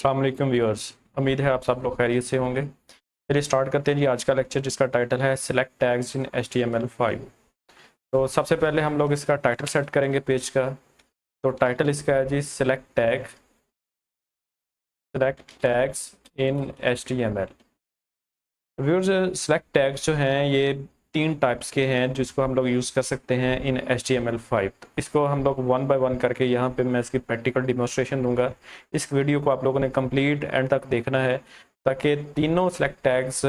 अस्सलाम वालेकुम व्यूअर्स, उम्मीद है आप सब लोग खैरियत से होंगे। चलिए स्टार्ट करते हैं जी आज का लेक्चर, जिसका टाइटल है सिलेक्ट टैग्स इन HTML5। तो सबसे पहले हम लोग इसका टाइटल सेट करेंगे पेज का। तो टाइटल इसका है जी select tags in HTML। Viewers, select tags जो हैं ये 3 टाइप्स के हैं जिसको हम लोग यूज़ कर सकते हैं इन HTML5। तो इसको हम लोग वन बाय वन करके यहाँ पे मैं इसकी प्रैक्टिकल डिमोन्स्ट्रेशन दूंगा। इस वीडियो को आप लोगों ने कंप्लीट एंड तक देखना है ताकि तीनों सिलेक्ट टैग्स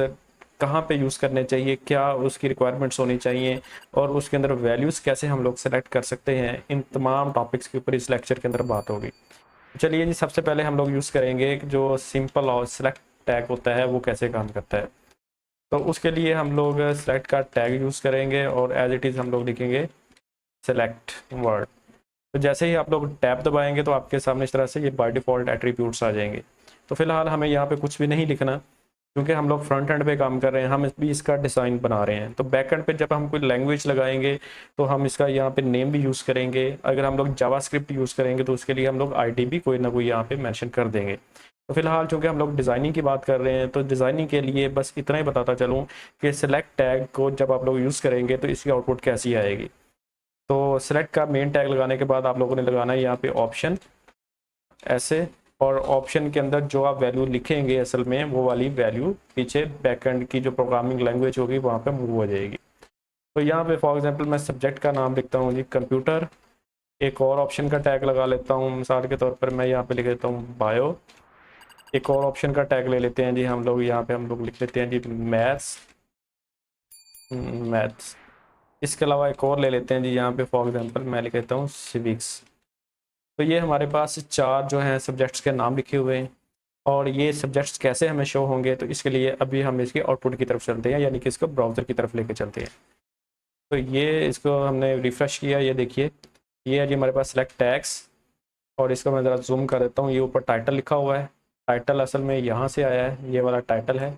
कहाँ पे यूज़ करने चाहिए, क्या उसकी रिक्वायरमेंट्स होनी चाहिए और उसके अंदर वैल्यूज़ कैसे हम लोग सेलेक्ट कर सकते हैं, इन तमाम टॉपिक्स के ऊपर इस लेक्चर के अंदर बात होगी। चलिए जी, सबसे पहले हम लोग यूज़ करेंगे जो सिंपल और सिलेक्ट टैग होता है वो कैसे काम करता है। तो उसके लिए हम लोग सेलेक्ट का टैग यूज़ करेंगे और एज इट इज़ हम लोग लिखेंगे सेलेक्ट वर्ड। तो जैसे ही आप लोग टैब दबाएंगे तो आपके सामने इस तरह से ये बाय डिफ़ॉल्ट एट्रीब्यूट्स आ जाएंगे। तो फिलहाल हमें यहाँ पे कुछ भी नहीं लिखना क्योंकि हम लोग फ्रंट एंड पे काम कर रहे हैं, हम भी इसका डिज़ाइन बना रहे हैं। तो बैक एंड पे जब हम कोई लैंग्वेज लगाएंगे तो हम इसका यहाँ पे नेम भी यूज़ करेंगे। अगर हम लोग जावास्क्रिप्ट यूज़ करेंगे तो उसके लिए हम लोग आईडी भी कोई ना कोई यहाँ पे मेंशन कर देंगे। तो फिलहाल चूँकि हम लोग डिज़ाइनिंग की बात कर रहे हैं तो डिज़ाइनिंग के लिए बस इतना ही बताता चलूँ कि सिलेक्ट टैग को जब आप लोग यूज़ करेंगे तो इसकी आउटपुट कैसी आएगी। तो सिलेक्ट का मेन टैग लगाने के बाद आप लोगों ने लगाना है यहाँ पे ऑप्शन ऐसे, और ऑप्शन के अंदर जो आप वैल्यू लिखेंगे असल में वो वाली वैल्यू पीछे बैकएंड की जो प्रोग्रामिंग लैंग्वेज होगी वहाँ पे मूव हो जाएगी। तो यहाँ पे फॉर एग्जांपल मैं सब्जेक्ट का नाम लिखता हूँ जी कंप्यूटर। एक और ऑप्शन का टैग लगा लेता हूँ, मिसाल के तौर पर मैं यहाँ पे लिख देता हूँ बायो। एक और ऑप्शन का टैग ले लेते हैं जी हम लोग, यहाँ पे हम लोग लिख लेते हैं जी मैथ्स। इसके अलावा एक और ले लेते हैं जी, यहाँ पे फॉर एग्जांपल मैं लिख लेता हूँ सिविक्स। तो ये हमारे पास 4 जो हैं सब्जेक्ट्स के नाम लिखे हुए हैं। और ये सब्जेक्ट्स कैसे हमें शो होंगे, तो इसके लिए अभी हम इसकी आउटपुट की तरफ चलते हैं, यानी कि इसको ब्राउज़र की तरफ लेके चलते हैं। तो ये इसको हमने रिफ़्रेश किया, ये देखिए ये है जी हमारे पास सिलेक्ट टैग्स। और इसको मैं ज़रा जूम कर देता हूँ, ये ऊपर टाइटल लिखा हुआ है। टाइटल असल में यहाँ से आया है, ये वाला टाइटल है,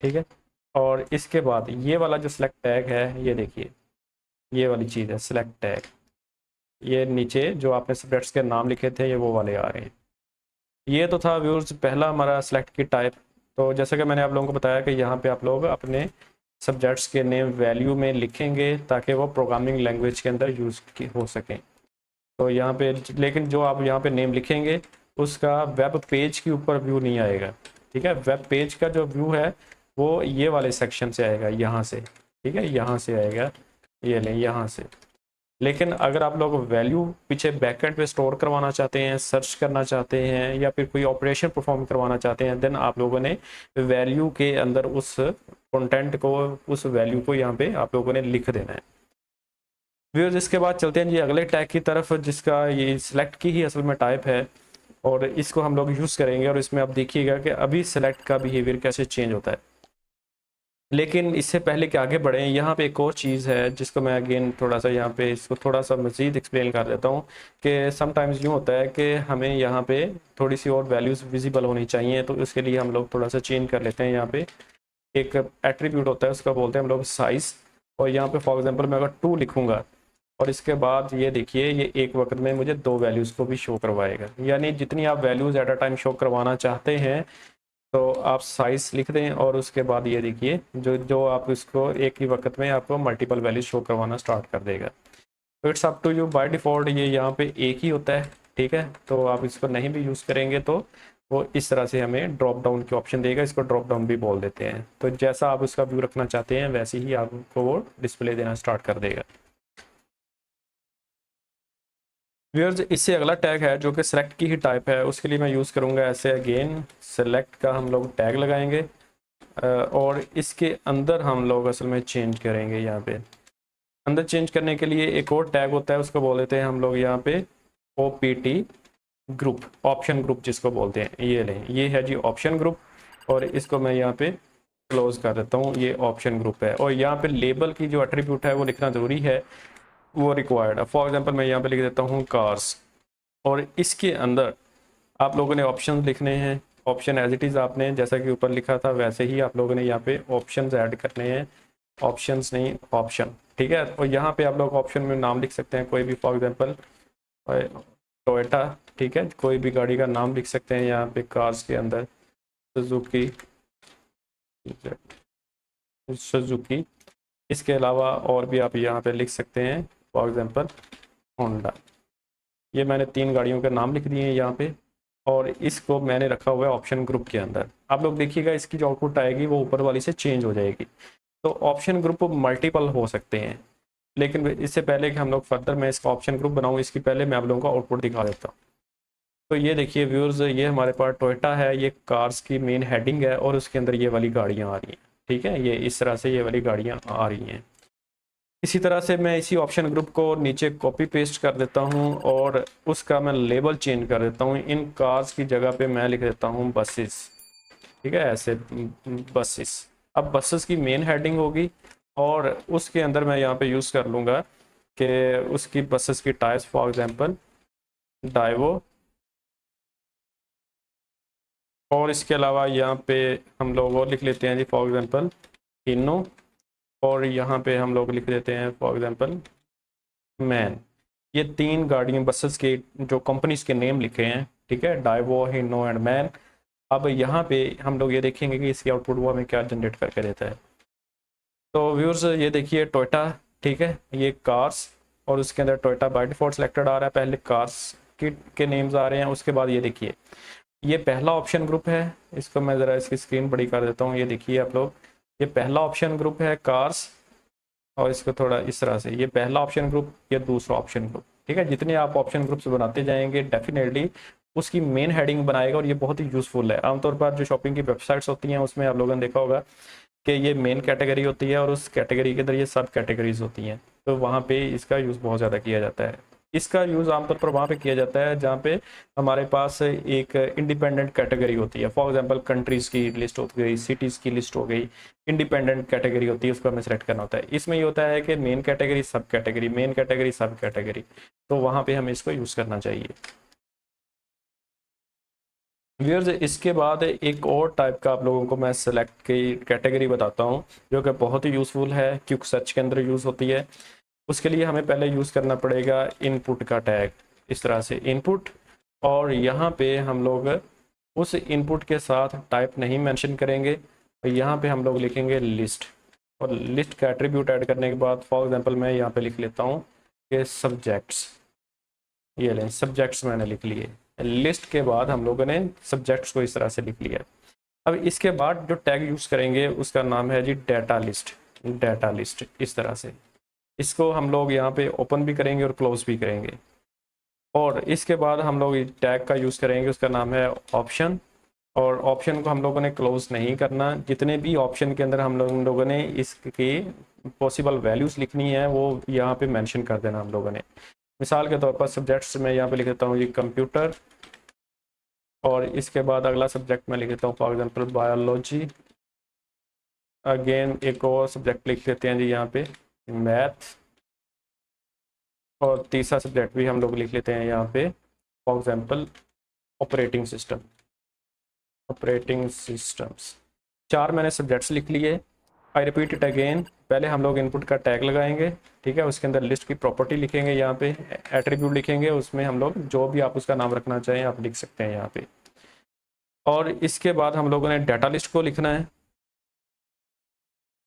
ठीक है। और इसके बाद ये वाला जो सिलेक्ट टैग है, ये देखिए ये वाली चीज़ है सिलेक्ट टैग। ये नीचे जो आपने सब्जेक्ट्स के नाम लिखे थे ये वो वाले आ रहे हैं। ये तो था व्यूअर्स पहला हमारा सिलेक्ट की टाइप। तो जैसे कि मैंने आप लोगों को बताया कि यहाँ पे आप लोग अपने सब्जेक्ट्स के नेम वैल्यू में लिखेंगे ताकि वो प्रोग्रामिंग लैंग्वेज के अंदर यूज़ हो सकें। तो यहाँ पे लेकिन जो आप यहाँ पे नेम लिखेंगे उसका वेब पेज के ऊपर व्यू नहीं आएगा, ठीक है। वेब पेज का जो व्यू है वो ये वाले सेक्शन से आएगा, यहाँ से, ठीक है, यहाँ से आएगा, ये लें यहाँ से। लेकिन अगर आप लोग वैल्यू पीछे बैकएंड पे स्टोर करवाना चाहते हैं, सर्च करना चाहते हैं या फिर कोई ऑपरेशन परफॉर्म करवाना चाहते हैं, देन आप लोगों ने वैल्यू के अंदर उस कंटेंट को, उस वैल्यू को यहाँ पे आप लोगों ने लिख देना है। व्यूअर्स, इसके बाद चलते हैं जी अगले टैग की तरफ, जिसका ये सिलेक्ट की ही असल में टाइप है और इसको हम लोग यूज़ करेंगे। और इसमें आप देखिएगा कि अभी सिलेक्ट का बिहेवियर कैसे चेंज होता है। लेकिन इससे पहले कि आगे बढ़ें, यहाँ पे एक और चीज़ है जिसको मैं अगेन थोड़ा सा यहाँ पे इसको थोड़ा सा मज़ीद एक्सप्लेन कर देता हूँ कि समटाइम्स यूँ होता है कि हमें यहाँ पे थोड़ी सी और वैल्यूज़ विजिबल होनी चाहिए। तो उसके लिए हम लोग थोड़ा सा चेंज कर लेते हैं। यहाँ पे एक एट्रीब्यूट होता है, उसका बोलते हैं हम लोग साइज़। और यहाँ पे फॉर एग्जांपल मैं अगर 2 लिखूँगा और इसके बाद ये देखिए ये एक वक्त में मुझे 2 वैल्यूज़ को भी शो करवाएगा। यानी जितनी आप values at a time show करवाना चाहते हैं तो आप साइज़ लिख दें और उसके बाद ये देखिए जो जो आप इसको एक ही वक्त में आपको मल्टीपल वैल्यू शो करवाना स्टार्ट कर देगा। तो it's up to you, by default ये यहाँ पे एक ही होता है, ठीक है। तो आप इसको नहीं भी यूज़ करेंगे तो वो इस तरह से हमें ड्रॉप डाउन की ऑप्शन देगा, इसको ड्रॉप डाउन भी बोल देते हैं। तो जैसा आप उसका व्यू रखना चाहते हैं वैसे ही आपको वो डिस्प्ले देना स्टार्ट कर देगा। व्यूअर्स, इससे अगला टैग है जो कि सिलेक्ट की ही टाइप है, उसके लिए मैं यूज़ करूँगा ऐसे अगेन सिलेक्ट का हम लोग टैग लगाएंगे और इसके अंदर हम लोग असल में चेंज करेंगे। यहाँ पे अंदर चेंज करने के लिए एक और टैग होता है, उसको बोल देते हैं हम लोग यहाँ पे OPT ग्रुप, ऑप्शन ग्रुप जिसको बोलते हैं। ये लें, ये है जी ऑप्शन ग्रुप और इसको मैं यहाँ पे क्लोज कर देता हूँ। ये ऑप्शन ग्रुप है और यहाँ पे लेबल की जो एट्रीब्यूट है वो लिखना ज़रूरी है, वो रिक्वायर्ड है। फॉर एग्जांपल मैं यहाँ पे लिख देता हूँ कार्स और इसके अंदर आप लोगों ने ऑप्शन लिखने हैं। ऑप्शन एज इट इज़ आपने जैसा कि ऊपर लिखा था वैसे ही आप लोगों ने यहाँ पे ऑप्शंस ऐड करने हैं, ऑप्शंस नहीं ऑप्शन, ठीक है। और यहाँ पे आप लोग ऑप्शन में नाम लिख सकते हैं कोई भी, फॉर एग्जांपल टोयोटा ठीक है, कोई भी गाड़ी का नाम लिख सकते हैं यहाँ पे कार्स के अंदर, सुजुकी, सुजुकी। इसके अलावा और भी आप यहाँ पे लिख सकते हैं, फॉर एग्जांपल होंडा। ये मैंने 3 गाड़ियों के नाम लिख दिए हैं यहाँ पे, और इसको मैंने रखा हुआ है ऑप्शन ग्रुप के अंदर। आप लोग देखिएगा इसकी जो आउटपुट आएगी वो ऊपर वाली से चेंज हो जाएगी। तो ऑप्शन ग्रुप मल्टीपल हो सकते हैं, लेकिन इससे पहले कि हम लोग फर्दर मैं इसका ऑप्शन ग्रुप बनाऊँ, इसकी पहले मैं आप लोगों को आउटपुट दिखा देता हूँ। तो ये देखिए व्यूअर्स, ये हमारे पास टोयोटा है, ये कार्स की मेन हेडिंग है और उसके अंदर ये वाली गाड़ियाँ आ रही हैं। ठीक है, ये इस तरह से ये वाली गाड़ियाँ आ रही हैं। इसी तरह से मैं इसी ऑप्शन ग्रुप को नीचे कॉपी पेस्ट कर देता हूँ और उसका मैं लेबल चेंज कर देता हूँ। इन कार्स की जगह पे मैं लिख देता हूँ बसेस। ठीक है, ऐसे बसेस। अब बसेस की मेन हेडिंग होगी और उसके अंदर मैं यहाँ पे यूज़ कर लूँगा कि उसकी बसेस की टाइप्स, फॉर एग्जांपल डाइवो, और इसके अलावा यहाँ पे हम लोग और लिख लेते हैं जी, फॉर एग्जांपल इनो, और यहाँ पे हम लोग लिख देते हैं फॉर एग्जांपल मैन। ये 3 गाड़ियाँ बसेस के जो कंपनीज के नेम लिखे हैं, ठीक है, डाइवो, हिनो एंड मैन। अब यहाँ पे हम लोग ये देखेंगे कि इसकी आउटपुट वो हमें क्या जनरेट करके देता है। तो व्यूअर्स ये देखिए टोयोटा, ठीक है, ये कार्स, और उसके अंदर टोयोटा बाय डिफॉल्ट सिलेक्टेड आ रहा है, पहले कार्स के नेम्स आ रहे हैं। उसके बाद ये देखिए ये पहला ऑप्शन ग्रुप है, इसको मैं ज़रा इसकी स्क्रीन बड़ी कर देता हूँ। ये देखिए आप लोग, ये पहला ऑप्शन ग्रुप है कार्स, और इसको थोड़ा इस तरह से, ये पहला ऑप्शन ग्रुप, ये दूसरा ऑप्शन ग्रुप। ठीक है, जितने आप ऑप्शन ग्रुप्स बनाते जाएंगे डेफिनेटली उसकी मेन हेडिंग बनाएगा, और ये बहुत ही यूज़फुल है। आमतौर पर जो शॉपिंग की वेबसाइट्स होती हैं उसमें आप लोगों ने देखा होगा कि ये मेन कैटेगरी होती है और उस कैटेगरी के अंदर ये सब कैटेगरीज होती हैं, तो वहाँ पे इसका यूज़ बहुत ज़्यादा किया जाता है। इसका यूज़ आमतौर पर वहाँ पे किया जाता है जहाँ पे हमारे पास एक इंडिपेंडेंट कैटेगरी होती है। फॉर एग्जांपल कंट्रीज़ की लिस्ट हो गई, सिटीज़ की लिस्ट हो गई, इंडिपेंडेंट कैटेगरी होती है, उसको हमें सेलेक्ट करना होता है। इसमें ये होता है कि मेन कैटेगरी, सब कैटेगरी, मेन कैटेगरी, सब कैटेगरी, तो वहाँ पर हमें इसको यूज़ करना चाहिए। व्यूअर्स इसके बाद एक और टाइप का आप लोगों को मैं सेलेक्ट की कैटेगरी बताता हूँ जो कि बहुत ही यूज़फुल है, क्विक सर्च के अंदर यूज़ होती है। उसके लिए हमें पहले यूज़ करना पड़ेगा इनपुट का टैग, इस तरह से इनपुट, और यहाँ पे हम लोग उस इनपुट के साथ टाइप नहीं मेंशन करेंगे, यहाँ पे हम लोग लिखेंगे लिस्ट, और लिस्ट का एट्रीब्यूट ऐड करने के बाद फॉर एग्जांपल मैं यहाँ पे लिख लेता हूँ कि सब्जेक्ट्स। ये लें, सब्जेक्ट्स मैंने लिख लिए। लिस्ट के बाद हम लोगों ने सब्जेक्ट्स को इस तरह से लिख लिया। अब इसके बाद जो टैग यूज़ करेंगे उसका नाम है जी डाटा लिस्ट। डाटा लिस्ट इस तरह से, इसको हम लोग यहाँ पे ओपन भी करेंगे और क्लोज भी करेंगे। और इसके बाद हम लोग टैग का यूज़ करेंगे, उसका नाम है ऑप्शन, और ऑप्शन को हम लोगों ने क्लोज नहीं करना। जितने भी ऑप्शन के अंदर हम लोगों ने इसकी पॉसिबल वैल्यूज़ लिखनी है वो यहाँ पे मेंशन कर देना हम लोगों ने। मिसाल के तौर पर सब्जेक्ट्स में यहाँ पे लिख देता हूँ ये कंप्यूटर, और इसके बाद अगला सब्जेक्ट में लिख देता हूँ फॉर एग्जांपल बायोलॉजी। अगेन एक और सब्जेक्ट लिख देते हैं जी यहाँ पे मैथ, और तीसरा सब्जेक्ट भी हम लोग लिख लेते हैं यहाँ पे for example operating system, operating systems. 4 मैंने सब्जेक्ट्स लिख लिए। आई रिपीट इट अगेन, पहले हम लोग इनपुट का टैग लगाएंगे, ठीक है, उसके अंदर लिस्ट की प्रॉपर्टी लिखेंगे, यहाँ पे एट्रीब्यूट लिखेंगे, उसमें हम लोग जो भी आप उसका नाम रखना चाहें आप लिख सकते हैं यहाँ पे। और इसके बाद हम लोगों ने डाटा लिस्ट को लिखना है।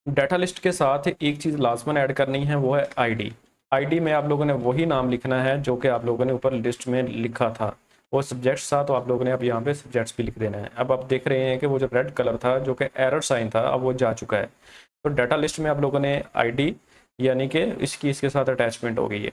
डाटा लिस्ट के साथ एक चीज़ लाजमन ऐड करनी है, वो है आईडी। आईडी में आप लोगों ने वही नाम लिखना है जो कि आप लोगों ने ऊपर लिस्ट में लिखा था, वो सब्जेक्ट्स था, तो आप लोगों ने अब यहाँ पे सब्जेक्ट्स भी लिख देना है। अब आप देख रहे हैं कि वो जो रेड कलर था जो कि एरर साइन था, अब वो जा चुका है। तो डाटा लिस्ट में आप लोगों ने आईडी यानी कि इसके साथ अटैचमेंट हो गई है,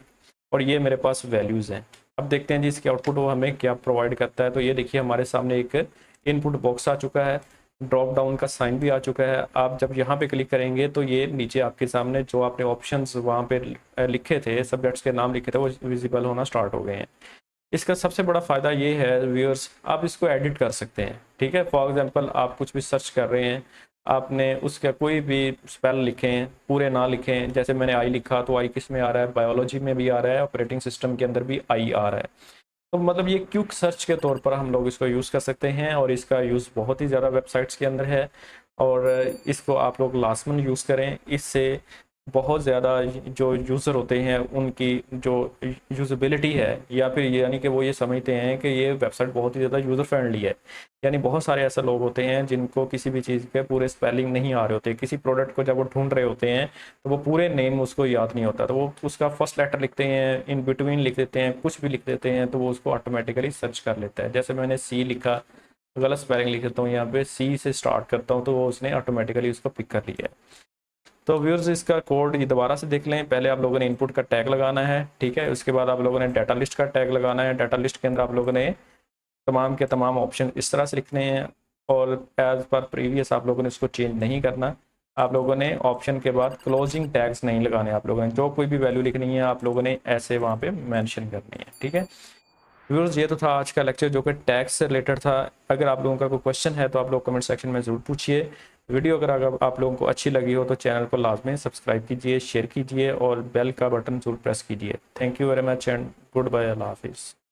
और ये मेरे पास वैल्यूज़ हैं। अब देखते हैं जी इसके आउटपुट वो हमें क्या प्रोवाइड करता है। तो ये देखिए हमारे सामने एक इनपुट बॉक्स आ चुका है, ड्रॉप डाउन का साइन भी आ चुका है। आप जब यहाँ पे क्लिक करेंगे तो ये नीचे आपके सामने जो आपने ऑप्शंस वहाँ पे लिखे थे, सब्जेक्ट्स के नाम लिखे थे, वो विजिबल होना स्टार्ट हो गए हैं। इसका सबसे बड़ा फ़ायदा ये है व्यूअर्स, आप इसको एडिट कर सकते हैं। ठीक है, फॉर एग्जांपल आप कुछ भी सर्च कर रहे हैं, आपने उसका कोई भी स्पेल लिखें, पूरे ना लिखें, जैसे मैंने आई लिखा तो आई किस में आ रहा है, बायोलॉजी में भी आ रहा है, ऑपरेटिंग सिस्टम के अंदर भी आई आ रहा है। तो मतलब ये क्विक सर्च के तौर पर हम लोग इसको यूज़ कर सकते हैं, और इसका यूज़ बहुत ही ज़्यादा वेबसाइट्स के अंदर है, और इसको आप लोग लाजमन यूज़ करें। इससे बहुत ज़्यादा जो यूज़र होते हैं उनकी जो यूज़बिलिटी है, या फिर यानी कि वो ये समझते हैं कि ये वेबसाइट बहुत ही ज़्यादा यूज़र फ्रेंडली है। यानी बहुत सारे ऐसे लोग होते हैं जिनको किसी भी चीज़ के पूरे स्पेलिंग नहीं आ रहे होते, किसी प्रोडक्ट को जब वो ढूंढ रहे होते हैं तो वो पूरे नेम उसको याद नहीं होता, तो वो उसका फर्स्ट लेटर लिखते हैं, इन बिटवीन लिख देते हैं, कुछ भी लिख देते हैं, तो वो उसको ऑटोमेटिकली सर्च कर लेता है। जैसे मैंने सी लिखा, गलत स्पेलिंग लिख देता हूँ यहाँ पे, सी से स्टार्ट करता हूँ, तो वो उसने ऑटोमेटिकली उसको पिक कर लिया है। तो व्यूअर्स इसका कोड ये दोबारा से देख लें। पहले आप लोगों ने इनपुट का टैग लगाना है, ठीक है। उसके बाद आप लोगों ने डाटा लिस्ट का टैग लगाना है। डाटा लिस्ट के अंदर आप लोगों ने तमाम के तमाम ऑप्शन इस तरह से लिखने हैं, और एज पर प्रीवियस आप लोगों ने इसको चेंज नहीं करना। आप लोगों ने ऑप्शन के बाद क्लोजिंग टैग्स नहीं लगाने, आप लोगों ने जो कोई भी वैल्यू लिखनी है आप लोगों ने ऐसे वहाँ पे मेंशन करनी है, ठीक है। व्यूअर्स ये तो था आज का लेक्चर जो कि टैक्स से रिलेटेड था। अगर आप लोगों का कोई क्वेश्चन है तो आप लोग कमेंट सेक्शन में ज़रूर पूछिए। वीडियो अगर आप लोगों को अच्छी लगी हो तो चैनल को लाजमी सब्सक्राइब कीजिए, शेयर कीजिए और बेल का बटन ज़रूर प्रेस कीजिए। Thank you very much and goodbye, अल्लाह हाफिज़।